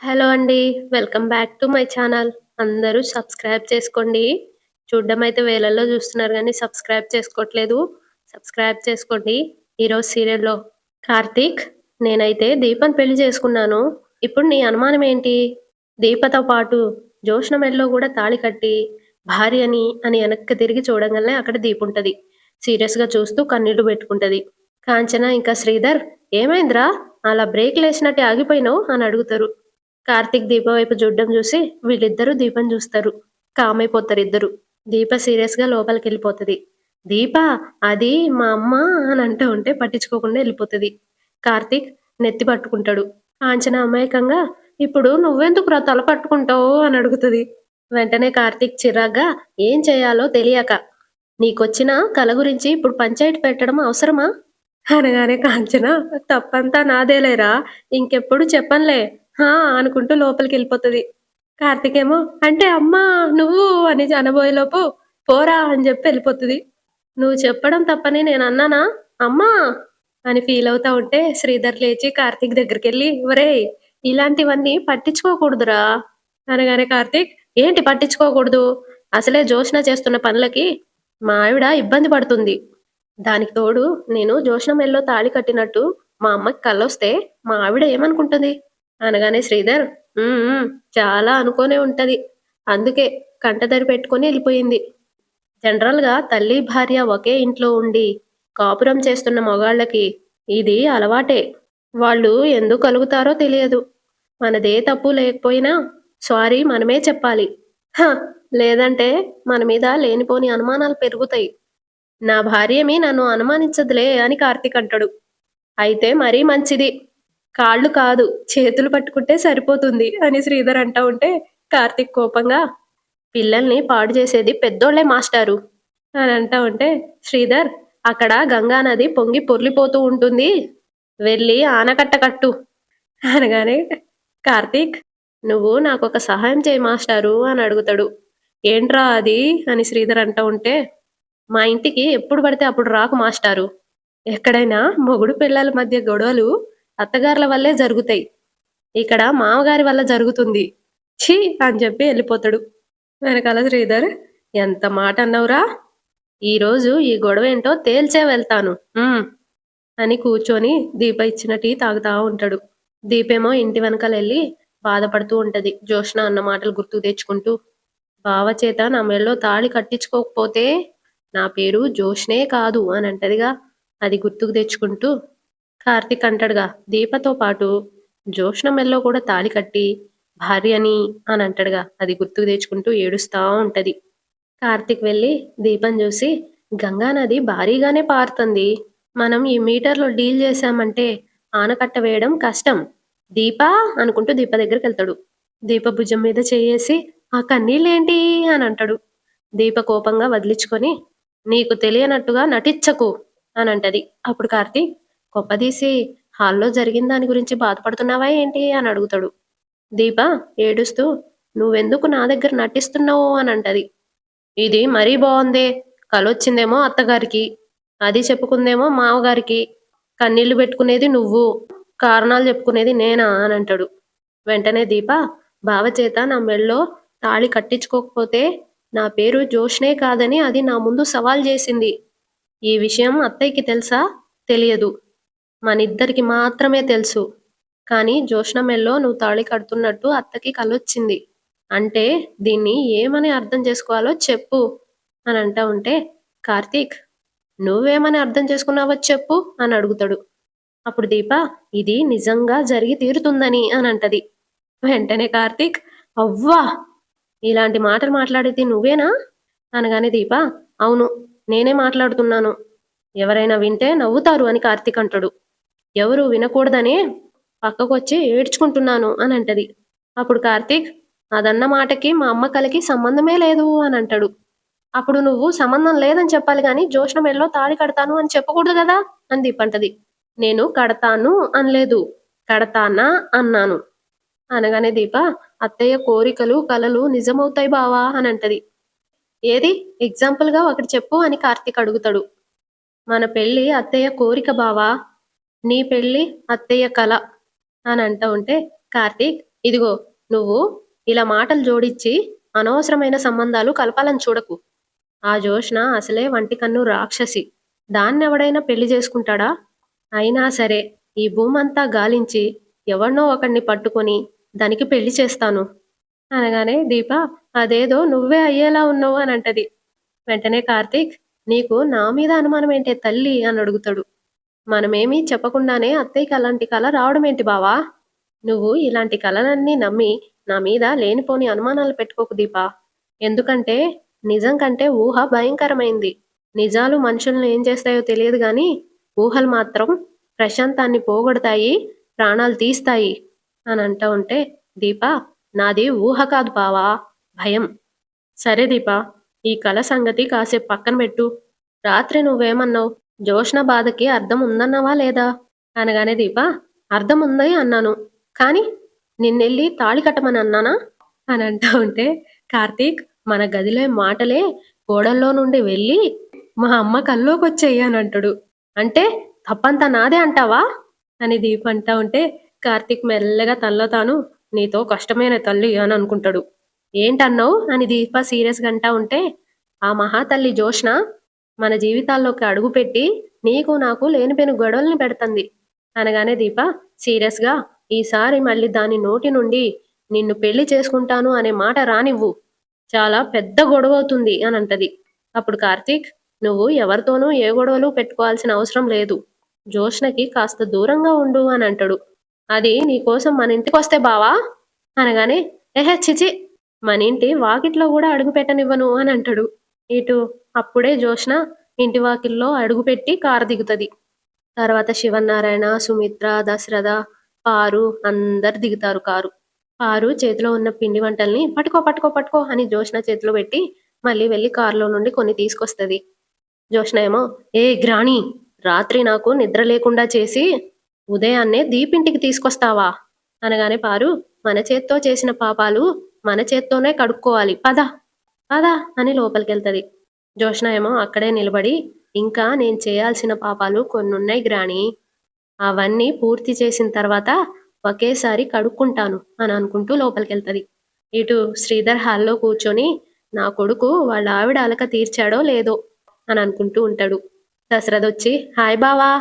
Hello అండి. Welcome back to my channel. అందరూ subscribe చేసుకోండి. చూడ్డం అయితే వేలల్లో చూస్తున్నారు గానీ సబ్స్క్రైబ్ చేసుకోవట్లేదు. సబ్స్క్రైబ్ చేసుకోండి. ఈరోజు సీరియల్‌లో కార్తీక్, నేనైతే దీపని పెళ్లి చేసుకున్నాను. ఇప్పుడు నీ అనుమానం ఏంటి? దీపతో పాటు జోష్న మెడలో గూడా తాళి కట్టి భార్యని అని వెనక్కి తిరిగి చూడంగానే అక్కడ దీపుంటది. సీరియస్‌గా చూస్తూ కన్నీళ్లు పెట్టుకుంటది. కాంచన ఇంకా శ్రీధర్, ఏమైందిరా? అలా బ్రేకులేసినట్టే ఆగిపోయినావు అని అడుగుతారు. కార్తీక్ దీప వైపు చూడడం చూసి వీళ్ళిద్దరూ దీపం చూస్తారు. కామైపోతారు ఇద్దరు. దీప సీరియస్‌గా లోపలికెళ్ళిపోతది. దీప, అది మా అమ్మ అని అంటూ ఉంటే పట్టించుకోకుండా వెళ్ళిపోతది. కార్తీక్ నెత్తి పట్టుకుంటాడు. కాంచన అమాయకంగా, ఇప్పుడు నువ్వెందుకురా తల పట్టుకుంటావు అని అడుగుతది. వెంటనే కార్తీక్ చిరాగ్గా, ఏం చేయాలో తెలియక, నీకొచ్చిన కల గురించి ఇప్పుడు పంచాయతీ పెట్టడం అవసరమా అనగానే కాంచన, తప్పంతా నాదేలేరా, ఇంకెప్పుడు చెప్పనులే హా అనుకుంటూ లోపలికెళ్ళిపోతది. కార్తీకేమో, అంటే అమ్మా నువ్వు అని అనబోయేలోపు పోరా అని చెప్పి వెళ్ళిపోతది. నువ్వు చెప్పడం తప్పని నేనన్నానా? అమ్మా అని ఫీల్ అవుతా ఉంటే శ్రీధర్ లేచి కార్తీక్ దగ్గరికెళ్ళి, ఒరేయ్, ఇలాంటివన్నీ పట్టించుకోకూడదురా అనగానే కార్తీక్, ఏంటి పట్టించుకోకూడదు? అసలే జోష్న చేస్తున్న పనులకి మా ఆవిడ ఇబ్బంది పడుతుంది. దానికి తోడు నేను జోష్న మెడలో తాళి కట్టినట్టు మా అమ్మకి కళ్ళొస్తే మా ఆవిడ ఏమనుకుంటుంది అనగానే శ్రీధర్, "ఉమ్, ఉమ్, చాలా అనుకోనే ఉంటది. అందుకే కంటతడి పెట్టుకొని వెళ్ళిపోయింది. జనరల్‌గా తల్లి, భార్య ఒకే ఇంట్లో ఉండి కాపురం చేస్తున్న మగాళ్ళకి ఇది అలవాటే. వాళ్ళు ఎందుకు కలుగుతారో తెలియదు. మనదే తప్పు లేకపోయినా సారీ మనమే చెప్పాలి. హ! లేదంటే మన మీద లేనిపోని అనుమానాలు పెరుగుతాయి. నా భార్యేమి నన్ను అనుమానించదులే అని కార్తీక్ అంటాడు. అయితే మరీ మంచిది. కాళ్ళు కాదు, చేతులు పట్టుకుంటే సరిపోతుంది అని శ్రీధర్ అంటా ఉంటే కార్తీక్ కోపంగా, పిల్లల్ని పాడు చేసేది పెద్దోళ్లే మాస్టారు అని అంటా ఉంటే శ్రీధర్, అక్కడ గంగా నది పొంగి పొర్లిపోతూ ఉంటుంది. వెళ్ళి ఆనకట్ట కట్టు అనగానే కార్తీక్, నువ్వు నాకొక సహాయం చేయి మాస్టారు అని అడుగుతాడు. ఏంట్రా అది అని శ్రీధర్ అంటా ఉంటే, మా ఇంటికి ఎప్పుడు పడితే అప్పుడు రాకు మాస్టారు. ఎక్కడైనా మొగుడు పిల్లల మధ్య గొడవలు అత్తగారుల వల్లే జరుగుతాయి. ఇక్కడ మామగారి వల్ల జరుగుతుంది. ఛీ అని చెప్పి వెళ్ళిపోతాడు. వెనకాల శ్రీధర్, ఎంత మాట అన్నవురా? ఈరోజు ఈ గొడవ ఏంటో తేల్చే వెళ్తాను అని కూర్చొని దీప ఇచ్చిన టీ తాగుతా ఉంటాడు. దీపేమో ఇంటి వెనకాలెళ్ళి బాధపడుతూ ఉంటది. జోష్న అన్న మాటలు గుర్తుకు తెచ్చుకుంటూ, బావ చేత నా మెడలో తాళి కట్టించుకోకపోతే నా పేరు జోష్నే కాదు అని అంటదిగా, అది గుర్తుకు తెచ్చుకుంటూ కార్తీక్ అంటాడుగా, దీపతో పాటు జోష్న మెడలో కూడా తాళి కట్టి భార్యని అని అంటాడుగా, అది గుర్తుకు తెచ్చుకుంటూ ఏడుస్తా ఉంటది. కార్తీక్ వెళ్ళి దీపం చూసి, గంగా నది భారీగానే పారుతుంది. మనం ఈ మీటర్లో డీల్ చేశామంటే ఆనకట్ట వేయడం కష్టం. దీపా అనుకుంటూ దీప దగ్గరికి వెళ్తాడు. దీప భుజం మీద చేయేసి, ఆ కన్నీళ్ళేంటి అని అంటాడు. దీప కోపంగా వదిలించుకొని, నీకు తెలియనట్టుగా నటించకు అని అంటది. అప్పుడు కార్తీక్, కొప్పదీసి హాల్లో జరిగిన దాని గురించి బాధపడుతున్నావా ఏంటి అని అడుగుతాడు. దీప ఏడుస్తూ, నువ్వెందుకు నా దగ్గర నటిస్తున్నావు అని అంటది. ఇది మరీ బాగుందే, కలొచ్చిందేమో అత్తగారికి, అది చెప్పుకుందేమో మావగారికి, కన్నీళ్లు పెట్టుకునేది నువ్వు, కారణాలు చెప్పుకునేది నేనా అని అంటాడు. వెంటనే దీప, బావ చేత నా మెడలో తాళి కట్టించుకోకపోతే నా పేరు జోష్నే కాదని అది నా ముందు సవాల్ చేసింది. ఈ విషయం అత్తయ్యకి తెలుసా? తెలియదు. మనిద్దరికి మాత్రమే తెలుసు. కానీ జోష్న మెడలో నువ్వు తాళి కడుతున్నట్టు అత్తకి కలొచ్చింది. అంటే దీన్ని ఏమని అర్థం చేసుకోవాలో చెప్పు అని అంటా ఉంటే కార్తీక్, నువ్వేమని అర్థం చేసుకున్నావో చెప్పు అని అడుగుతాడు. అప్పుడు దీప, ఇది నిజంగా జరిగి తీరుతుందని అని అంటది. వెంటనే కార్తీక్, అవ్వా, ఇలాంటి మాటలు మాట్లాడేది నువ్వేనా అనగానే దీప, అవును, నేనే మాట్లాడుతున్నాను. ఎవరైనా వింటే నవ్వుతారు అని కార్తీక్ అంటాడు. ఎవరు వినకూడదనే పక్కకొచ్చి ఏడ్చుకుంటున్నాను అని అంటది. అప్పుడు కార్తీక్, అదన్న మాటకి మా అమ్మ కలకి సంబంధమే లేదు అని అంటాడు. అప్పుడు నువ్వు సంబంధం లేదని చెప్పాలి గాని జోష్న మెడలో తాళి కడతాను అని చెప్పకూడదు కదా అని దీప అంటది. నేను కడతాను అనలేదు, కడతానా అన్నాను అనగానే దీప, అత్తయ్య కోరికలు కలలు నిజమవుతాయి బావా అని అంటది. ఏది ఎగ్జాంపుల్గా ఒకటి చెప్పు అని కార్తీక్ అడుగుతాడు. మన పెళ్ళి అత్తయ్య కోరిక బావా, నీ పెళ్ళి అత్తయ్య కల అని అంటూ ఉంటే కార్తీక్, ఇదిగో నువ్వు ఇలా మాటలు జోడించి అనవసరమైన సంబంధాలు కలపాలని చూడకు. ఆ జోష్న అసలే వంటికన్ను రాక్షసి. దాన్నెవడైనా పెళ్లి చేసుకుంటాడా? అయినా సరే ఈ భూమంతా గాలించి ఎవడ్నో ఒకడిని పట్టుకొని దానికి పెళ్లి చేస్తాను అనగానే దీప అదేదో నువ్వే అయ్యేలా ఉన్నావు అని అంటది. వెంటనే కార్తీక్ నీకు నా మీద అనుమానం ఏంటే తల్లి అని అడుగుతాడు. మనమేమీ చెప్పకుండానే అత్తయ్యకి అలాంటి కల రావడం ఏంటి బావా? నువ్వు ఇలాంటి కలలన్నీ నమ్మి నా మీద లేనిపోని అనుమానాలు పెట్టుకోకు దీపా. ఎందుకంటే నిజం కంటే ఊహ భయంకరమైంది. నిజాలు మనుషుల్ని ఏం చేస్తాయో తెలియదు గాని ఊహలు మాత్రం ప్రశాంతాన్ని పోగొడతాయి, ప్రాణాలు తీస్తాయి అని అంటా ఉంటే దీపా నాది ఊహ కాదు బావా, భయం. సరే దీపా, ఈ కల సంగతి కాసేపు పక్కన పెట్టు. రాత్రి నువ్వేమన్నావు? జోష్న బాధకి అర్థం ఉందన్నావా లేదా అనగానే దీప అర్థం ఉంది అన్నాను, కానీ నిన్నెళ్ళి తాళి కట్టమని అన్నానా అని అంటా ఉంటే కార్తీక్ మన గదిలో మాటలే గోడల్లో నుండి వెళ్ళి మా అమ్మ కల్లోకి వచ్చాయి అని అంటాడు. అంటే తప్పంతా నాదే అంటావా అని దీప అంటా ఉంటే కార్తీక్ మెల్లగా తనలో తాను నీతో కష్టమైన తల్లి అని అనుకుంటాడు. ఏంటన్నావు అని దీప సీరియస్గా అంటా ఉంటే ఆ మహాతల్లి జోష్న మన జీవితాల్లోకి అడుగుపెట్టి నీకు నాకు లేనిపోయిన గొడవల్ని పెడుతుంది అనగానే దీప సీరియస్గా ఈసారి మళ్ళీ దాని నోటి నుండి నిన్ను పెళ్లి చేసుకుంటాను అనే మాట రానివ్వు, చాలా పెద్ద గొడవ అవుతుంది అని అంటది. అప్పుడు కార్తీక్ నువ్వు ఎవరితోనూ ఏ గొడవలు పెట్టుకోవాల్సిన అవసరం లేదు, జోష్నకి కాస్త దూరంగా ఉండు అని అంటాడు. అది నీకోసం మన ఇంటికి వస్తే బావా అనగానే ఎహె చిచి, మన ఇంటి వాకిట్లో కూడా అడుగు పెట్టనివ్వను అని అంటాడు. ఇటు అప్పుడే జోష్న ఇంటి వాకిల్లో అడుగుపెట్టి కారు దిగుతుంది. తర్వాత శివనారాయణ, సుమిత్ర, దశరథ, పారు అందరు దిగుతారు కారు. పారు చేతిలో ఉన్న పిండి వంటల్ని పట్టుకో పట్టుకో పట్టుకో అని జోష్న చేతిలో పెట్టి మళ్ళీ వెళ్ళి కారులో నుండి కొన్ని తీసుకొస్తుంది. జోష్న ఏమో ఏ గ్రాణి, రాత్రి నాకు నిద్ర లేకుండా చేసి ఉదయాన్నే దీపింటికి తీసుకొస్తావా అనగానే పారు మన చేత్తో చేసిన పాపాలు మన చేత్తోనే కడుక్కోవాలి, పద పద అని లోపలికెళ్తది. జోష్న ఏమో అక్కడే నిలబడి ఇంకా నేను చేయాల్సిన పాపాలు కొన్నున్నాయి గ్రాణి, అవన్నీ పూర్తి చేసిన తర్వాత ఒకేసారి కడుక్కుంటాను అని అనుకుంటూ లోపలికెళ్తది. ఇటు శ్రీధర్ హాల్లో కూర్చొని నా కొడుకు వాళ్ళ ఆవిడ అలక తీర్చాడో లేదో అని అనుకుంటూ ఉంటాడు. దశరథ్ వచ్చి హాయ్ బావా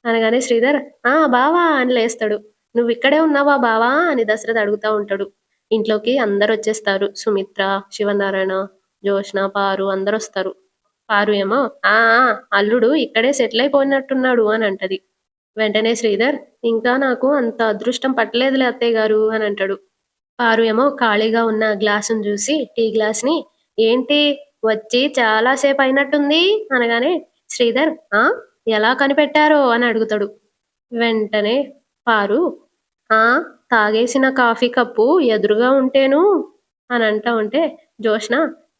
అనగానే శ్రీధర్ ఆ బావా అని లేస్తాడు. నువ్వు ఇక్కడే ఉన్నావా బావా అని దశరథ్ అడుగుతా ఉంటాడు. ఇంట్లోకి అందరు వచ్చేస్తారు. సుమిత్ర, శివనారాయణ, జోష్న, పారు అందరు వస్తారు. పారు ఏమో ఆ అల్లుడు ఇక్కడే సెటిల్ అయిపోయినట్టున్నాడు అని అంటది. వెంటనే శ్రీధర్ ఇంకా నాకు అంత అదృష్టం పట్టలేదులే అత్తయ్య గారు అని అంటాడు. పారు ఏమో ఖాళీగా ఉన్న గ్లాసును చూసి టీ గ్లాస్ని ఏంటి వచ్చి చాలాసేపు అయినట్టుంది అనగానే శ్రీధర్ ఆ ఎలా కనిపెట్టారో అని అడుగుతాడు. వెంటనే పారు ఆ తాగేసిన కాఫీ కప్పు ఎదురుగా ఉంటేను అని అంటా ఉంటే జోష్న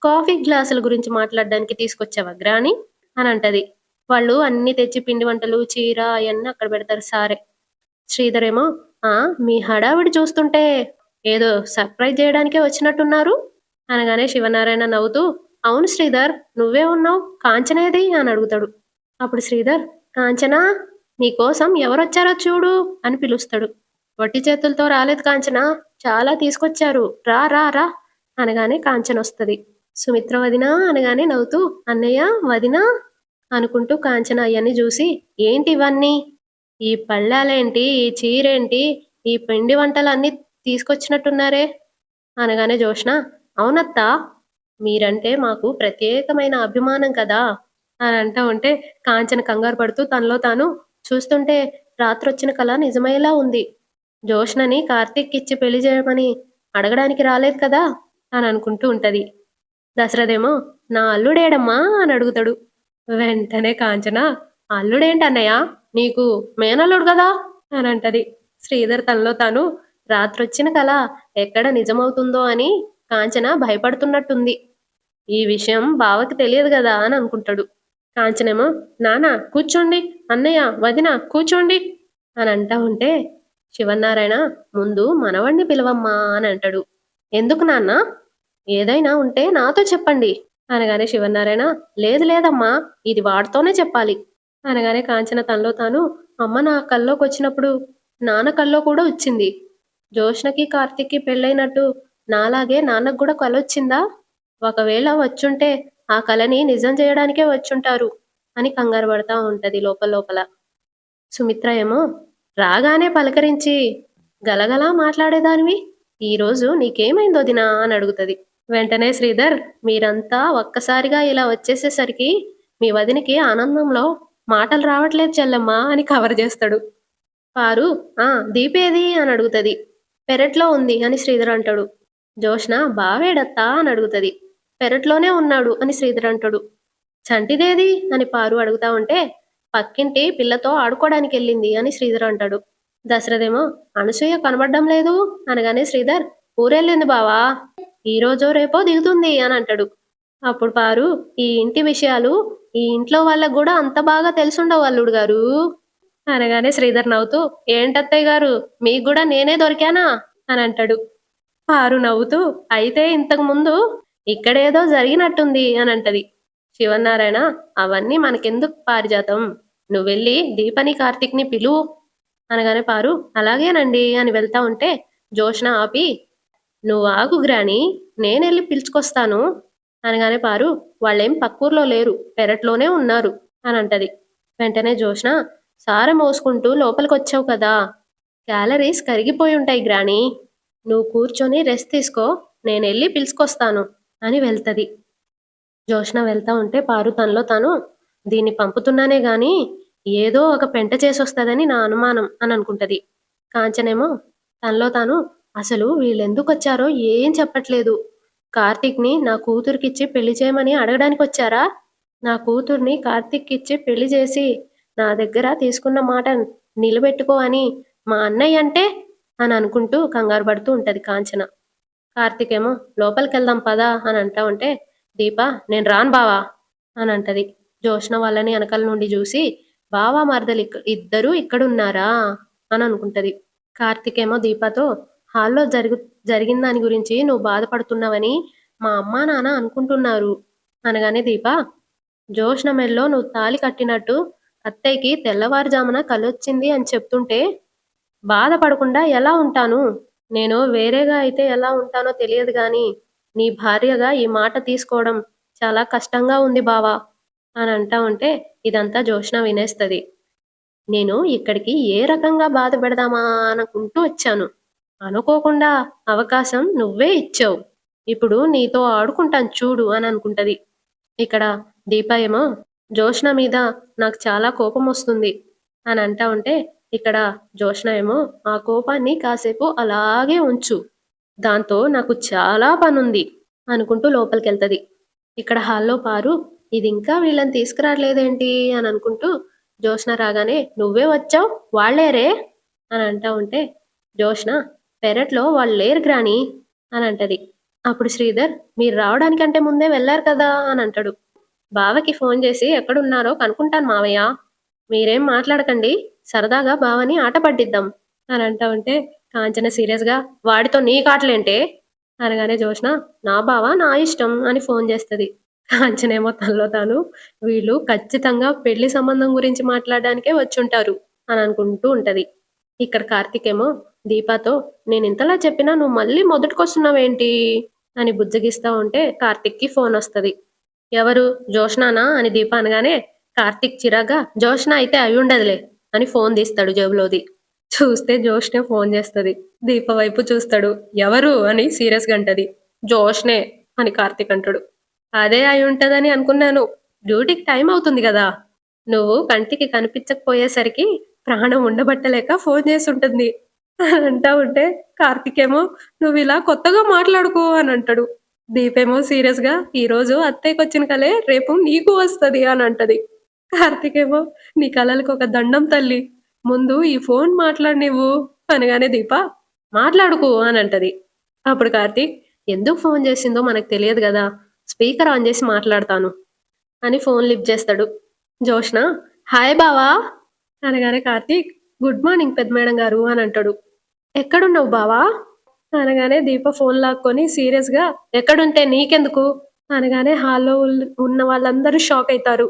కాఫీ గ్లాసుల గురించి మాట్లాడడానికి తీసుకొచ్చావా గ్రాని అని అంటది. వాళ్ళు అన్ని తెచ్చి పిండి వంటలు చీర అవన్నీ అక్కడ పెడతారు. సారే శ్రీధర్ ఏమో ఆ మీ హడావిడి చూస్తుంటే ఏదో సర్ప్రైజ్ చేయడానికే వచ్చినట్టున్నారు అనగానే శివనారాయణ నవ్వుతూ అవును శ్రీధర్ నువ్వే ఉన్నావు, కాంచనేది అని అడుగుతాడు. అప్పుడు శ్రీధర్ కాంచనా నీకోసం ఎవరొచ్చారో చూడు అని పిలుస్తాడు. వట్టి చేతులతో రాలేదు కాంచన, చాలా తీసుకొచ్చారు, రా రా రా అనగానే కాంచన వస్తుంది. సుమిత్ర వదినా అనగానే నవ్వుతూ అన్నయ్య వదినా అనుకుంటూ కాంచన అయ్యని చూసి ఏంటి ఇవన్నీ, ఈ పళ్ళాలేంటి, ఈ చీరేంటి, ఈ పిండి వంటలన్నీ తీసుకొచ్చినట్టున్నారే అనగానే జోష్న అవునత్తా మీరంటే మాకు ప్రత్యేకమైన అభిమానం కదా అని అంటా ఉంటే కాంచన కంగారు పడుతూ తనలో తాను చూస్తుంటే రాత్రొచ్చిన కళ నిజమయ్యేలా ఉంది. జోష్నని కార్తీక్ ఇచ్చి పెళ్లి చేయమని అడగడానికి రాలేదు కదా అని అనుకుంటూ ఉంటది. దశరథేమో నా అల్లుడేడమ్మా అని అడుగుతాడు. వెంటనే కాంచన అల్లుడేంటన్నయ్య నీకు మేనల్లుడు కదా అని అంటది. శ్రీధర్ తనలో తాను రాత్రొచ్చిన కళ ఎక్కడ నిజమవుతుందో అని కాంచన భయపడుతున్నట్టుంది, ఈ విషయం బావకి తెలియదు కదా అని అనుకుంటాడు. కాంచనేమో నానా కూర్చోండి, అన్నయ్య వదిన కూర్చోండి అని అంటా ఉంటే శివనారాయణ ముందు మనవణ్ణి పిలవమ్మా అని అంటాడు. ఎందుకు నాన్న, ఏదైనా ఉంటే నాతో చెప్పండి అనగానే శివనారాయణ లేదు లేదమ్మా ఇది వాడితోనే చెప్పాలి అనగానే కాంచన తనలో తాను అమ్మ నా కల్లోకి వచ్చినప్పుడు నాన్న కల్లో కూడా వచ్చింది, జోష్నకి కార్తీక్‌కి పెళ్ళైనట్టు నాలాగే నాన్నకు గూడా కలొచ్చిందా? ఒకవేళ వచ్చుంటే ఆ కలని నిజం జేయడానికే వచ్చుంటారు అని కంగారు పడతా ఉంటది లోపల లోపల. సుమిత్ర ఏమో రాగానే పలకరించి గలగలా మాట్లాడేదానివి ఈరోజు నీకేమైంది వదినా అని అడుగుతది. వెంటనే శ్రీధర్ మీరంతా ఒక్కసారిగా ఇలా వచ్చేసేసరికి మీ వదినికి ఆనందంలో మాటలు రావట్లేదు చెల్లెమ్మ అని కవర్ చేస్తాడు. పారు ఆ దీపేది అని అడుగుతది. పెరట్లో ఉంది అని శ్రీధర్ అంటాడు. జోష్న బావేడత్తా అని అడుగుతది. పెరట్లోనే ఉన్నాడు అని శ్రీధర్ అంటాడు. చంటిదేది అని పారు అడుగుతా ఉంటే పక్కింటి పిల్లతో ఆడుకోవడానికి వెళ్ళింది అని శ్రీధర్ అంటాడు. దశరథేమో అనసూయ కనబడ్డం లేదు అనగానే శ్రీధర్ ఊరెళ్ళింది బావా ఈ రోజో రేపో దిగుతుంది అని అంటాడు. అప్పుడు పారు ఈ ఇంటి విషయాలు ఈ ఇంట్లో వాళ్ళకు కూడా అంత బాగా తెలుసుండవు అల్లుడు గారు అనగానే శ్రీధర్ నవ్వుతూ ఏంటత్తయ్య గారు మీకు కూడా నేనే దొరికానా అని అంటాడు. పారు నవ్వుతూ అయితే ఇంతకు ముందు ఇక్కడేదో జరిగినట్టుంది అని అంటది. శివనారాయణ అవన్నీ మనకెందుకు పారిజాతం నువ్వెళ్ళి దీపని కార్తీక్ని పిలువు అనగానే పారు అలాగేనండి అని వెళ్తా ఉంటే జోష్న ఆపి నువ్వు ఆగు గ్రాని నేనెళ్ళి పిలుచుకొస్తాను అనగానే పారు వాళ్ళేం పక్కూర్లో లేరు పెరట్లోనే ఉన్నారు అని అంటది. వెంటనే జోష్న సార మోసుకుంటూ లోపలికొచ్చావు కదా క్యాలరీస్ కరిగిపోయి ఉంటాయి గ్రాని నువ్వు కూర్చొని రెస్ట్ తీసుకో నేనెళ్ళి పిలుచుకొస్తాను అని వెళ్తది. జోష్న వెళ్తా ఉంటే పారు తనలో తాను దీన్ని పంపుతున్నానే గాని ఏదో ఒక పెంట చేసొస్తుందని నా అనుమానం అని అనుకుంటది. కాంచనేమో తనలో తాను అసలు వీళ్ళెందుకొచ్చారో ఏం చెప్పట్లేదు. కార్తీక్‌ని నా కూతురికిచ్చి పెళ్లి చేయమని అడగడానికి వచ్చారా? నా కూతుర్ని కార్తీక్‌కిచ్చి పెళ్లి చేసి నా దగ్గర తీసుకున్న మాట నిలబెట్టుకో అని మా అన్నయ్య అంటే అని అనుకుంటూ కంగారు పడుతూ ఉంటది కాంచన. కార్తీక్ ఏమో లోపలికెళ్దాం పదా అని అంటా ఉంటే దీప నేను రాను బావా అని అంటది. జోష్న వాళ్ళని వెనకాల నుండి చూసి బావా మరదలు ఇద్దరూ ఇక్కడున్నారా అని అనుకుంటది. కార్తీక్ ఏమో దీపతో హాల్లో జరిగిన దాని గురించి నువ్వు బాధపడుతున్నావని మా అమ్మా నాన్న అనుకుంటున్నారు అనగానే దీప జోష్న మెల్లో నువ్వు తాళి కట్టినట్టు అత్తయ్యకి తెల్లవారుజామున కలొచ్చింది అని చెప్తుంటే బాధపడకుండా ఎలా ఉంటాను నేను వేరేగా అయితే ఎలా ఉంటానో తెలియదు గాని నీ భార్యగా ఈ మాట తీసుకోవడం చాలా కష్టంగా ఉంది బావా అని అంటా ఉంటే ఇదంతా జోష్న వినేస్తది. నేను ఇక్కడికి ఏ రకంగా బాధ పెడదామా అనుకుంటూ వచ్చాను అనుకోకుండా అవకాశం నువ్వే ఇచ్చావు ఇప్పుడు నీతో ఆడుకుంటాను చూడు అని అనుకుంటది. ఇక్కడ దీప ఏమో జోష్న మీద నాకు చాలా కోపం వస్తుంది అని అంటా ఉంటే ఇక్కడ జోష్న ఏమో ఆ కోపాన్ని కాసేపు అలాగే ఉంచు దాంతో నాకు చాలా పనుంది అనుకుంటూ లోపలికెళ్తది. ఇక్కడ హాల్లో పారు ఇది ఇంకా వీళ్ళని తీసుకురాలేదేంటి అని అనుకుంటూ జోష్న రాగానే నువ్వే వచ్చావు వాళ్ళేరే అని అంటా ఉంటే జోష్న పెరట్లో వాళ్ళు లేరు గ్రాని అని అంటది. అప్పుడు శ్రీధర్ మీరు రావడానికంటే ముందే వెళ్ళారు కదా అని అంటాడు. బావకి ఫోన్ చేసి ఎక్కడున్నారో కనుక్కుంటాను మావయ్య మీరేం మాట్లాడకండి సరదాగా బావని ఆట పట్టిద్దాం అని అంటా ఉంటే కాంచన సీరియస్గా వాడితో నీ కాటలేంటే అనగానే జోష్న నా బావ నా ఇష్టం అని ఫోన్ చేస్తుంది. కాంచనేమో తనలో తాను వీళ్ళు ఖచ్చితంగా పెళ్లి సంబంధం గురించి మాట్లాడడానికే వచ్చుంటారు అని అనుకుంటూ ఉంటది. ఇక్కడ కార్తీక్ ఏమో దీపాతో నేను ఇంతలా చెప్పినా నువ్వు మళ్ళీ మొదటికొస్తున్నావేంటి అని బుజ్జగిస్తా ఉంటే కార్తీక్కి ఫోన్ వస్తుంది. ఎవరు జోష్నానా అని దీప అనగానే కార్తీక్ చిరాగా జోష్న అయితే అయి ఉండదులే అని ఫోన్ తీస్తాడు జేబులోది. చూస్తే జోష్నే ఫోన్ చేస్తుంది. దీప వైపు చూస్తాడు. ఎవరు అని సీరియస్గా అంటది. జోష్నే అని కార్తీక్ అంటాడు. అదే అయి ఉంటదని అనుకున్నాను డ్యూటీకి టైం అవుతుంది కదా నువ్వు కంటికి కనిపించకపోయేసరికి ప్రాణం ఉండబట్టలేక ఫోన్ చేసి ఉంటుంది అంటా ఉంటే కార్తీక్ ఏమో నువ్వు ఇలా కొత్తగా మాట్లాడుకో అని అంటాడు. దీపేమో సీరియస్గా ఈ రోజు అత్తయ్యకి వచ్చిన కలే రేపు నీకు వస్తుంది అని అంటది. కార్తీక్ ఏమో నీ కలలకు ఒక దండం తల్లి ముందు ఈ ఫోన్ మాట్లాడు నువ్వు అనగానే దీప మాట్లాడుకో అని అంటది. అప్పుడు కార్తీక్ ఎందుకు ఫోన్ చేసిందో మనకు తెలియదు కదా స్పీకర్ ఆన్ చేసి మాట్లాడతాను అని ఫోన్ లిఫ్ట్ చేస్తాడు. జోష్న హాయ్ బావా అనగానే కార్తీక్ గుడ్ మార్నింగ్ పెద్ద మేడం గారు అని అంటాడు. ఎక్కడున్నావు బావా అనగానే దీప ఫోన్ లాక్కొని సీరియస్గా ఎక్కడుంటే నీకెందుకు అనగానే హాల్లో ఉన్న వాళ్ళందరూ షాక్ అవుతారు.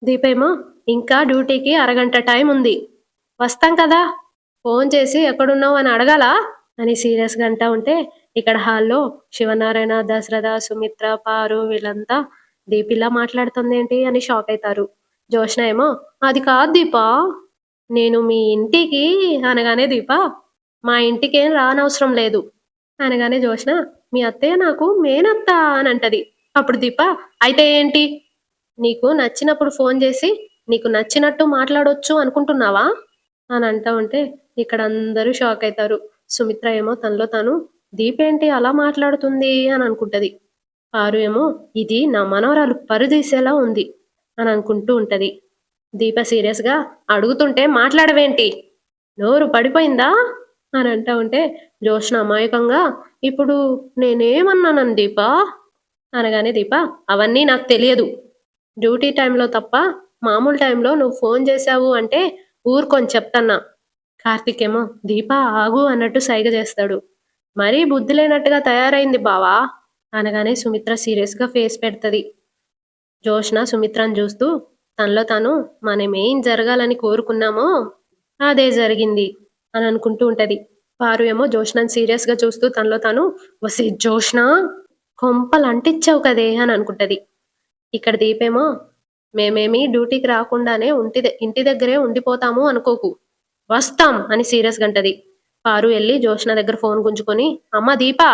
దీపేమో ఇంకా డ్యూటీకి అరగంట టైం ఉంది వస్తాం కదా ఫోన్ చేసి ఎక్కడున్నావు అని అడగాలా అని సీరియస్గా అంటా ఉంటే ఇక్కడ హాల్లో శివనారాయణ, దశరథ, సుమిత్ర, పారు వీళ్ళంతా దీపిలా మాట్లాడుతుందేంటి అని షాక్ అవుతారు. జోష్న ఏమో అది కాదు దీపా, నేను మీ ఇంటికి అనగానే దీప మా ఇంటికేం రానవసరం లేదు అనగానే జోష్న మీ అత్తయ్య నాకు మేనత్త అని అంటది. అప్పుడు దీప అయితే ఏంటి, నీకు నచ్చినప్పుడు ఫోన్ చేసి నీకు నచ్చినట్టు మాట్లాడొచ్చు అనుకుంటున్నావా అని అంటా ఉంటే ఇక్కడ అందరూ షాక్ అవుతారు. సుమిత్ర ఏమో తనలో తాను దీపేంటి అలా మాట్లాడుతుంది అని అనుకుంటది. పారు ఏమో ఇది నా మనవరాలు పరుదీసేలా ఉంది అని అనుకుంటూ ఉంటది. దీప సీరియస్గా అడుగుతుంటే మాట్లాడవేంటి, నోరు పడిపోయిందా అని అంటా ఉంటే జోష్న అమాయకంగా ఇప్పుడు నేనేమన్నానని దీప అనగానే దీప అవన్నీ నాకు తెలియదు, డ్యూటీ టైంలో తప్ప మామూలు టైంలో నువ్వు ఫోన్ చేశావు అంటే ఊరుకొని చెప్తన్నా. కార్తీక్ ఏమో దీప ఆగు అన్నట్టు సైగ చేస్తాడు. మరీ బుద్ధి లేనట్టుగా తయారైంది బావా అనగానే సుమిత్ర సీరియస్గా ఫేస్ పెడుతుంది. జోష్న సుమిత్రను చూస్తూ తనలో తాను మనమేం జరగాలని కోరుకున్నామో అదే జరిగింది అని అనుకుంటూ ఉంటది. పారు ఏమో జోష్నని సీరియస్గా చూస్తూ తనలో తాను వసి జోష్న కొంపలు అంటించావు కదే అని అనుకుంటది. ఇక్కడ దీపేమో మేమేమి డ్యూటీకి రాకుండానే ఇంటి దగ్గరే ఉండిపోతాము అనుకోకు, వస్తాం అని సీరియస్గా అంటది. పారు వెళ్ళి జోష్న దగ్గర ఫోన్ గుంజుకొని అమ్మ దీపా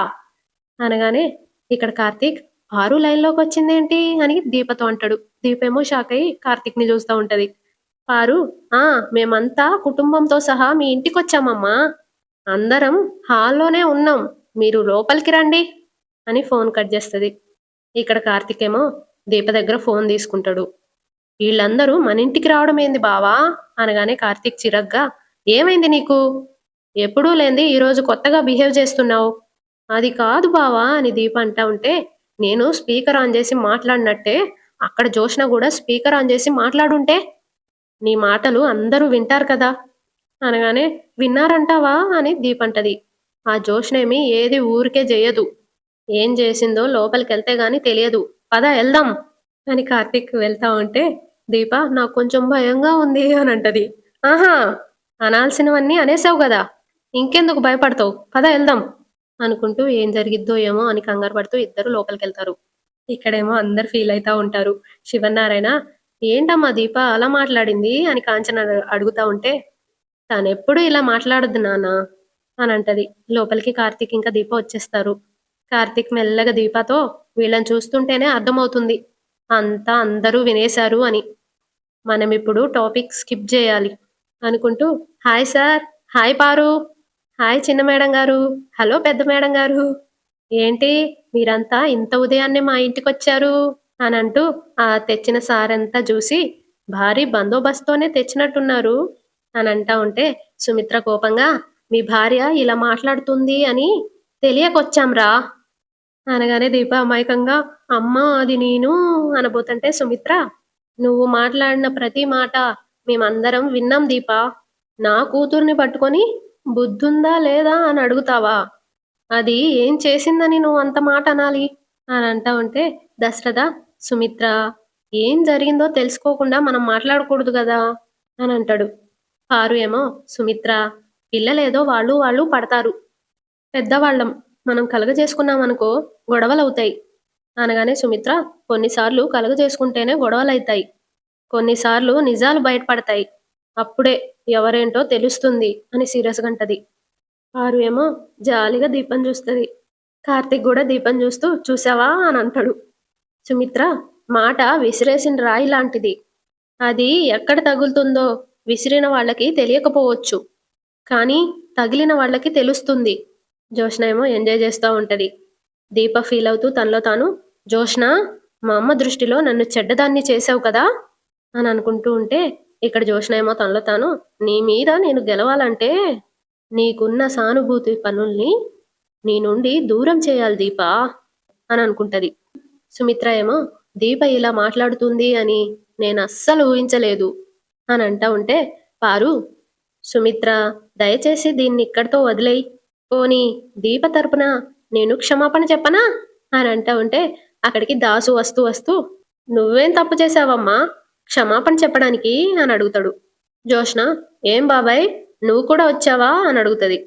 అనగానే ఇక్కడ కార్తీక్ పారు లైన్లోకి వచ్చిందేంటి అని దీపతో అంటాడు. దీపేమో షాక్ అయ్యి కార్తీక్ ని చూస్తూ ఉంటది. పారు మేమంతా కుటుంబంతో సహా మీ ఇంటికి వచ్చామమ్మా, అందరం హాల్లోనే ఉన్నాం, మీరు లోపలికి రండి అని ఫోన్ కట్ చేస్తుంది. ఇక్కడ కార్తీక్ ఏమో దీప దగ్గర ఫోన్ తీసుకుంటాడు. వీళ్ళందరూ మన ఇంటికి రావడం ఏంది బావా అనగానే కార్తీక్ చిరగ్గా ఏమైంది నీకు, ఎప్పుడూ లేంది ఈరోజు కొత్తగా బిహేవ్ చేస్తున్నావు. అది కాదు బావా అని దీప అంటా ఉంటే నేను స్పీకర్ ఆన్ చేసి మాట్లాడినట్టే అక్కడ జోష్న కూడా స్పీకర్ ఆన్ చేసి మాట్లాడుంటే నీ మాటలు అందరూ వింటారు కదా అనగానే విన్నారంటావా అని దీప అంటది. ఆ జోష్నేమి ఏది ఊరికే చేయదు, ఏం చేసిందో లోపలికి వెళ్తే గాని తెలియదు, పద వెళ్దాం అని కార్తీక్ వెళ్తా ఉంటే దీప నాకు కొంచెం భయంగా ఉంది అని అంటది. ఆహా అనాల్సినవన్నీ అనేసావు కదా, ఇంకెందుకు భయపడతావు, పద వెళ్దాం అనుకుంటూ ఏం జరిగిద్దో ఏమో అని కంగారు పడుతూ ఇద్దరు లోపలికి వెళ్తారు. ఇక్కడేమో అందరు ఫీల్ అవుతా ఉంటారు. శివనారాయణ ఏంటమ్మా దీప అలా మాట్లాడింది అని కాంచన అడుగుతా ఉంటే తానెప్పుడు ఇలా మాట్లాడద్దు నాన్న అని అంటది. లోపలికి కార్తీక్ ఇంకా దీప వచ్చేస్తారు. కార్తీక్ మెల్లగా దీపతో వీళ్ళని చూస్తుంటేనే అర్థమవుతుంది అంతా అందరూ వినేశారు అని, మనం ఇప్పుడు టాపిక్ స్కిప్ చేయాలి అనుకుంటూ హాయ్ సార్, హాయ్ పారు, హాయ్ చిన్న మేడం గారు, హలో పెద్ద మేడం గారు, ఏంటి మీరంతా ఇంత ఉదయాన్నే మా ఇంటికి వచ్చారు అని అంటూ ఆ తెచ్చిన సారంతా చూసి భారీ బందోబస్తుతోనే తెచ్చినట్టున్నారు అని అంటా ఉంటే సుమిత్ర కోపంగా మీ భార్య ఇలా మాట్లాడుతుంది అని తెలియకొచ్చాంరా అనగానే దీప అమాయకంగా అమ్మ అది నేను అనబోతుంటే సుమిత్ర నువ్వు మాట్లాడిన ప్రతి మాట మేమందరం విన్నాం దీప, నా కూతుర్ని పట్టుకొని బుద్ధుందా లేదా అని అడుగుతావా, అది ఏం చేసిందని నువ్వు అంత మాట అనాలి అని అంటా ఉంటే దశరథ సుమిత్ర ఏం జరిగిందో తెలుసుకోకుండా మనం మాట్లాడకూడదు కదా అని అంటాడు. పారు ఏమో సుమిత్ర పిల్లలేదో వాళ్ళు పడతారు, పెద్దవాళ్ళం మనం కలగజేసుకున్నామనుకో గొడవలు అవుతాయి అనగానే సుమిత్ర కొన్నిసార్లు కలగజేసుకుంటేనే గొడవలు అవుతాయి, కొన్నిసార్లు నిజాలు బయటపడతాయి, అప్పుడే ఎవరేంటో తెలుస్తుంది అని సీరియస్గా అంటది. పారు ఏమో జాలిగా దీపం చూస్తుంది. కార్తీక్ కూడా దీపం చూస్తూ చూసావా అని అంటాడు. సుమిత్ర మాట విసిరేసిన రాయి లాంటిది, అది ఎక్కడ తగులుతుందో విసిరిన వాళ్ళకి తెలియకపోవచ్చు, కానీ తగిలిన వాళ్ళకి తెలుస్తుంది. జోష్న ఏమో ఎంజాయ్ చేస్తూ ఉంటది. దీప ఫీల్ అవుతూ తనలో తాను జోష్న మా అమ్మ దృష్టిలో నన్ను చెడ్డదాన్ని చేసావు కదా అని అనుకుంటూ ఉంటే ఇక్కడ జోష్న ఏమో తనలో తాను నీ మీద నేను గెలవాలంటే నీకున్న సానుభూతి పనుల్ని నీ నుండి దూరం చేయాలి దీప అని అనుకుంటది. సుమిత్ర ఏమో దీప ఇలా మాట్లాడుతుంది అని నేను అస్సలు ఊహించలేదు అని అంటా ఉంటే పారు సుమిత్ర దయచేసి దీన్ని ఇక్కడితో వదిలేయి, పోనీ దీప తరపున నేను క్షమాపణ చెప్పనా అని అంటా ఉంటే అక్కడికి దాసు వస్తూ వస్తూ నువ్వేం తప్పు చేసావమ్మా క్షమాపణ చెప్పడానికి అని అడుగుతాడు. జోష్న ఏం బాబాయ్ నువ్వు కూడా వచ్చావా అని అడుగుతుంది.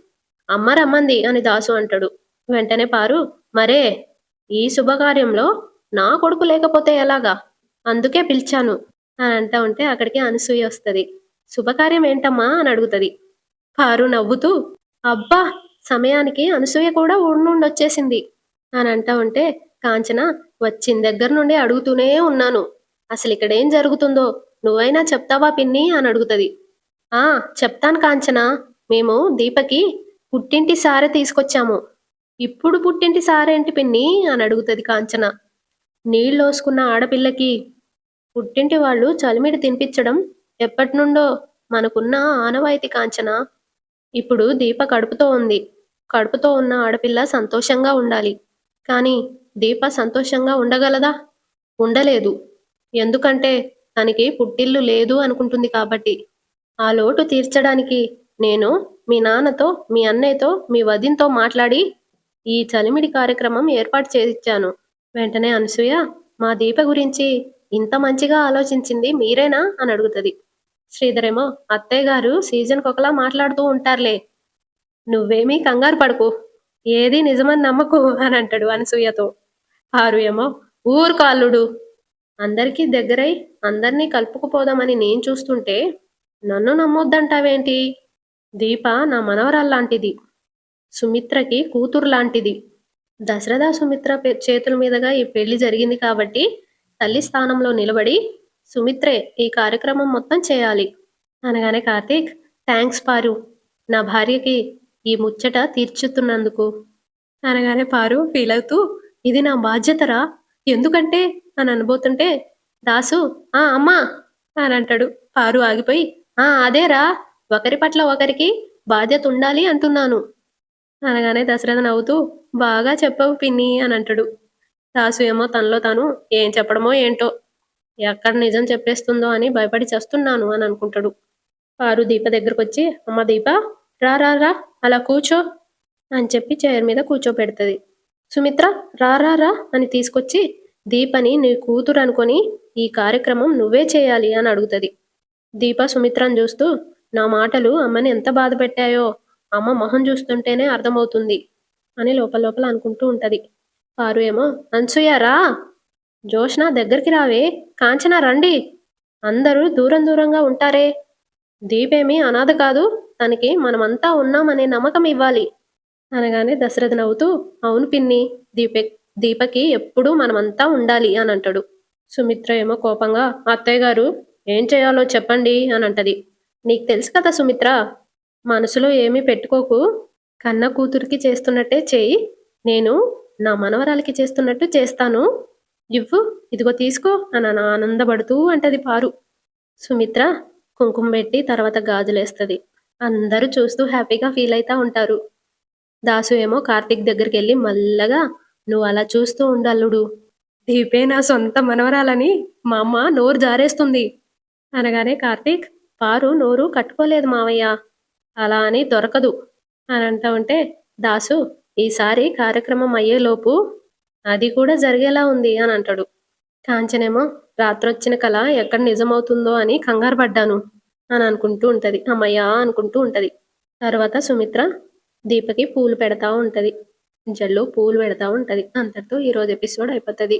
అమ్మ రమ్మంది అని దాసు అంటాడు. వెంటనే పారు, మరే ఈ శుభకార్యంలో నా కొడుకు లేకపోతే ఎలాగా, అందుకే పిలిచాను అని అంటా ఉంటే అక్కడికి అనసూయ వస్తుంది. శుభకార్యం ఏంటమ్మా అని అడుగుతుంది. పారు నవ్వుతూ, అబ్బా సమయానికి అనసూయ కూడా వచ్చేసింది అని అంటా ఉంటే కాంచన, వచ్చిన దగ్గర నుండి అడుగుతూనే ఉన్నాను, అసలు ఇక్కడేం జరుగుతుందో నువ్వైనా చెప్తావా పిన్ని అని అడుగుతుంది. ఆ చెప్తాను కాంచన, మేము దీపకి పుట్టింటి సారె తీసుకొచ్చాము. ఇప్పుడు పుట్టింటి సారేంటి పిన్ని అని అడుగుతుంది కాంచన. నీళ్ళోసుకున్న ఆడపిల్లకి పుట్టింటి వాళ్ళు చలిమిడి తినిపించడం ఎప్పటి నుండో మనకున్న ఆనవాయితీ కాంచన. ఇప్పుడు దీప కడుపుతో ఉంది. కడుపుతో ఉన్న ఆడపిల్ల సంతోషంగా ఉండాలి. కానీ దీప సంతోషంగా ఉండగలదా? ఉండలేదు. ఎందుకంటే తనకి పుట్టిల్లు లేదు అనుకుంటుంది కాబట్టి. ఆ లోటు తీర్చడానికి నేను మీ నాన్నతో, మీ అన్నయ్యతో, మీ వదినతో మాట్లాడి ఈ చలిమిడి కార్యక్రమం ఏర్పాటు చేయించాను. వెంటనే అనసూయ, మా దీప గురించి ఇంత మంచిగా ఆలోచించింది మీరేనా అని అడుగుతుంది. శ్రీధరేమో, అత్తయ్య గారు సీజన్కి ఒకలా మాట్లాడుతూ ఉంటారులే, నువ్వేమీ కంగారు పడకు, ఏది నిజమని నమ్మకు అని అంటాడు అనసూయతో. పారు ఏమో, ఊరుకో అల్లుడు, అందరికీ దగ్గరై అందరినీ కలుపుకుపోదామని నేను చూస్తుంటే నన్ను నమ్మొద్దంటావేంటి? దీప నా మనవరాల్లాంటిది, సుమిత్రకి కూతురు లాంటిది. దశరథ సుమిత్ర చేతుల మీదుగా ఈ పెళ్లి జరిగింది కాబట్టి తల్లి స్థానంలో నిలబడి సుమిత్రే ఈ కార్యక్రమం మొత్తం చేయాలి అనగానే కార్తీక్, థ్యాంక్స్ పారు, నా భార్యకి ఈ ముచ్చట తీర్చుతున్నందుకు అనగానే పారు ఫీల్ అవుతూ, ఇది నా బాధ్యతరా, ఎందుకంటే అని అనబోతుంటే దాసు, అమ్మా అని అంటాడు. పారు ఆగిపోయి, అదేరా, ఒకరి పట్ల ఒకరికి బాధ్యత ఉండాలి అంటున్నాను అనగానే దశరథ నవ్వుతూ, బాగా చెప్పవు పిన్ని అని అంటాడు. దాసు ఏమో తనలో తాను ఏం చెప్పడమో ఏంటో, ఎక్కడ నిజం చెప్పేస్తుందో అని భయపడి చేస్తున్నాను అని అనుకుంటాడు. పారు దీప దగ్గరకు వచ్చి, అమ్మ దీప, రా రా రా, అలా కూర్చో అని చెప్పి చైర్ మీద కూర్చోపెడుతుంది. సుమిత్ర, రా రా రా అని తీసుకొచ్చి దీపని నీ కూతురు అనుకొని ఈ కార్యక్రమం నువ్వే చేయాలి అని అడుగుతుంది. దీప సుమిత్రను చూస్తూ, నా మాటలు అమ్మని ఎంత బాధ పెట్టాయో అమ్మ మొహం చూస్తుంటేనే అర్థమవుతుంది అని లోపల లోపల అనుకుంటూ ఉంటది. పారు ఏమో, అనసూయ రా, జోష్న దగ్గరికి రావే, కాంచన రండి, అందరూ దూరం దూరంగా ఉంటారే, దీపేమి అనాథ కాదు, తనకి మనమంతా ఉన్నామనే నమ్మకం ఇవ్వాలి అనగానే దశరథ నవ్వుతూ, అవును పిన్ని, దీపకి ఎప్పుడూ మనమంతా ఉండాలి అని అంటాడు. సుమిత్ర ఏమో కోపంగా, అత్తయ్య గారు ఏం చేయాలో చెప్పండి అని అంటది. నీకు తెలుసు కదా సుమిత్ర, మనసులో ఏమీ పెట్టుకోకు, కన్న కూతురికి చేస్తున్నట్టే చేయి, నేను నా మనవరాలకి చేస్తున్నట్టు చేస్తాను, ఇవ్వు, ఇదిగో తీసుకో అని ఆనందపడుతూ అంటది పారు. సుమిత్ర కుంకుమ పెట్టి తర్వాత గాజులేస్తుంది. అందరూ చూస్తూ హ్యాపీగా ఫీల్ అవుతా ఉంటారు. దాసు ఏమో కార్తీక్ దగ్గరికి వెళ్ళి మల్లగా, నువ్వు అలా చూస్తూ ఉండల్లుడు, దీపే నా సొంత మనవరాలని మా అమ్మ నోరు జారేస్తుంది అనగానే కార్తీక్, పారు నోరు కట్టుకోలేదు మావయ్య, అలా అని దొరకదు అని అంటూ ఉంటే దాసు, ఈసారి కార్యక్రమం అయ్యేలోపు అది కూడా జరిగేలా ఉంది అని అంటాడు. కాంచనేమో, రాత్రొచ్చిన కళ ఎక్కడ నిజమవుతుందో అని కంగారు పడ్డాను అని అనుకుంటూ ఉంటది. అమ్మయ్యా అనుకుంటూ ఉంటది. తర్వాత సుమిత్ర దీపకి పూలు పెడతా ఉంటది, జల్లో పూలు పెడతా ఉంటది. అంతటితో ఈరోజు ఎపిసోడ్ అయిపోతుంది.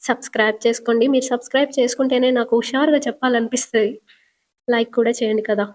సబ్స్క్రైబ్ చేసుకోండి. మీరు సబ్స్క్రైబ్ చేసుకుంటేనే నాకు హుషారుగా చెప్పాలనిపిస్తుంది. లైక్ కూడా చేయండి కదా.